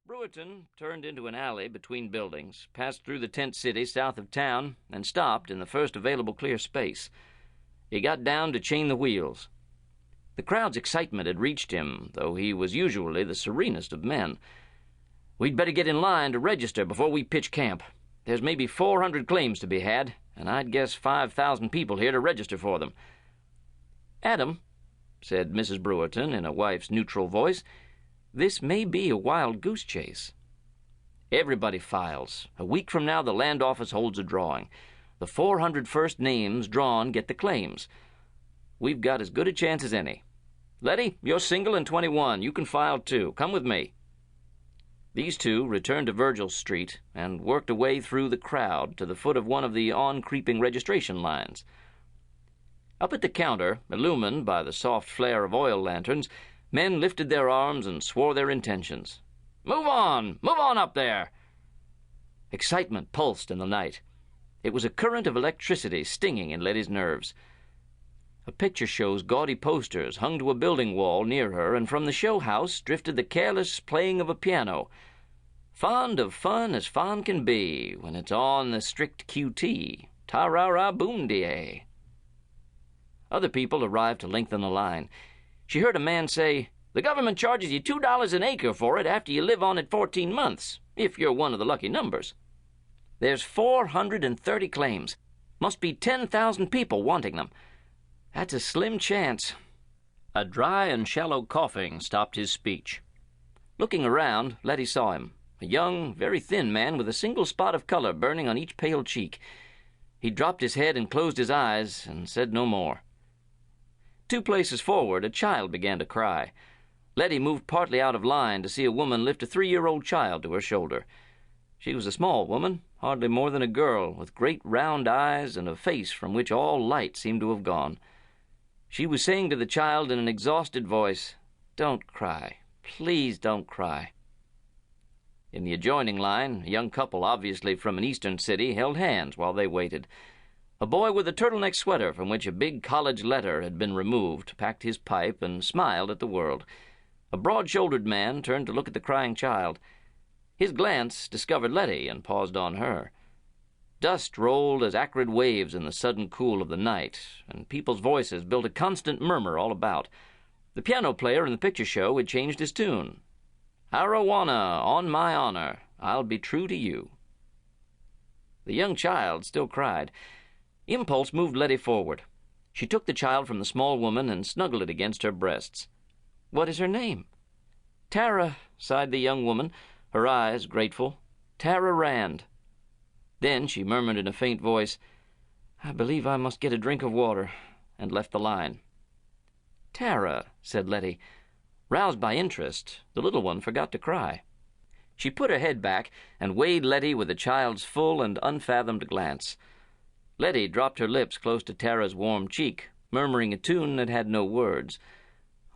Brewerton turned into an alley between buildings, passed through the tent city south of town, and stopped in the first available clear space. He got down to chain the wheels. The crowd's excitement had reached him, though he was usually the serenest of men. "We'd better get in line to register before we pitch camp. There's maybe 400 claims to be had, and I'd guess 5,000 people here to register for them." "Adam," said Mrs. Brewerton in a wife's neutral voice, "this may be a wild goose chase." "Everybody files. A week from now the land office holds a drawing. The 400 first names drawn get the claims. We've got as good a chance as any. Letty, you're single and 21. You can file too. Come with me." These two returned to Virgil Street and worked a way through the crowd to the foot of one of the on-creeping registration lines. Up at the counter, illumined by the soft flare of oil lanterns, men lifted their arms and swore their intentions. Move on up there!" Excitement pulsed in the night. It was a current of electricity stinging in Letty's nerves. A picture show's gaudy posters hung to a building wall near her, and from the show house drifted the careless playing of a piano. Fond of fun as fun can be when it's on the strict QT. Ta-ra-ra-boom-de-ay. Other people arrived to lengthen the line. She heard a man say, "The government charges you $2 an acre for it after you live on it 14 months, if you're one of the lucky numbers." "There's 430 claims. Must be 10,000 people wanting them. That's a slim chance." A dry and shallow coughing stopped his speech. Looking around, Letty saw him, a young, very thin man with a single spot of color burning on each pale cheek. He dropped his head and closed his eyes and said no more. 2 places forward, a child began to cry. Letty moved partly out of line to see a woman lift a 3-year-old child to her shoulder. She was a small woman, hardly more than a girl, with great round eyes and a face from which all light seemed to have gone. She was saying to the child in an exhausted voice, "Don't cry. Please don't cry." In the adjoining line, a young couple, obviously from an eastern city, held hands while they waited. A boy with a turtleneck sweater from which a big college letter had been removed packed his pipe and smiled at the world. A broad-shouldered man turned to look at the crying child. His glance discovered Letty and paused on her. Dust rolled as acrid waves in the sudden cool of the night, and people's voices built a constant murmur all about. The piano player in the picture show had changed his tune. "Arowana, on my honor, I'll be true to you." The young child still cried. Impulse moved Letty forward. She took the child from the small woman and snuggled it against her breasts. "What is her name?" "Tara," sighed the young woman, her eyes grateful. "Tara Rand." Then she murmured in a faint voice, "I believe I must get a drink of water," and left the line. "Tara," said Letty. Roused by interest, the little one forgot to cry. She put her head back and weighed Letty with a child's full and unfathomed glance. Letty dropped her lips close to Tara's warm cheek, murmuring a tune that had no words.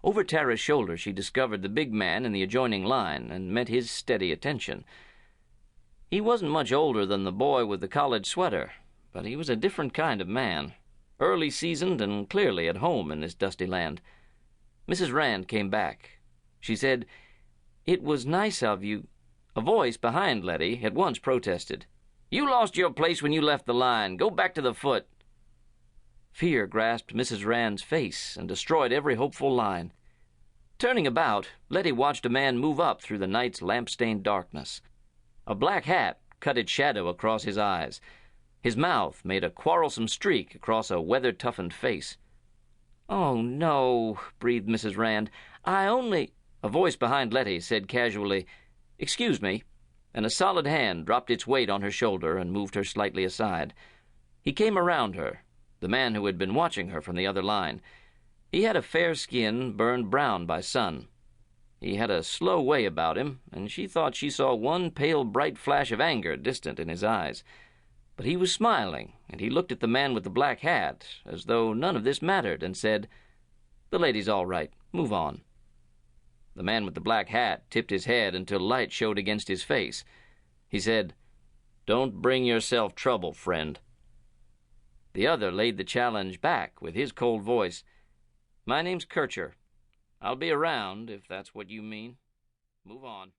Over Tara's shoulder she discovered the big man in the adjoining line and met his steady attention. He wasn't much older than the boy with the college sweater, but he was a different kind of man, early seasoned and clearly at home in this dusty land. Mrs. Rand came back. She said, "It was nice of you." A voice behind Letty at once protested, "You lost your place when you left the line. Go back to the foot." Fear grasped Mrs. Rand's face and destroyed every hopeful line. Turning about, Letty watched a man move up through the night's lamp-stained darkness. A black hat cut its shadow across his eyes. His mouth made a quarrelsome streak across a weather-toughened face. "Oh, no," breathed Mrs. Rand. "I only—" A voice behind Letty said casually, "Excuse me," and a solid hand dropped its weight on her shoulder and moved her slightly aside. He came around her, the man who had been watching her from the other line. He had a fair skin burned brown by sun. He had a slow way about him, and she thought she saw one pale, bright flash of anger distant in his eyes. But he was smiling, and he looked at the man with the black hat, as though none of this mattered, and said, "The lady's all right. Move on." The man with the black hat tipped his head until light showed against his face. He said, "Don't bring yourself trouble, friend." The other laid the challenge back with his cold voice. "My name's Kircher. I'll be around, if that's what you mean. Move on."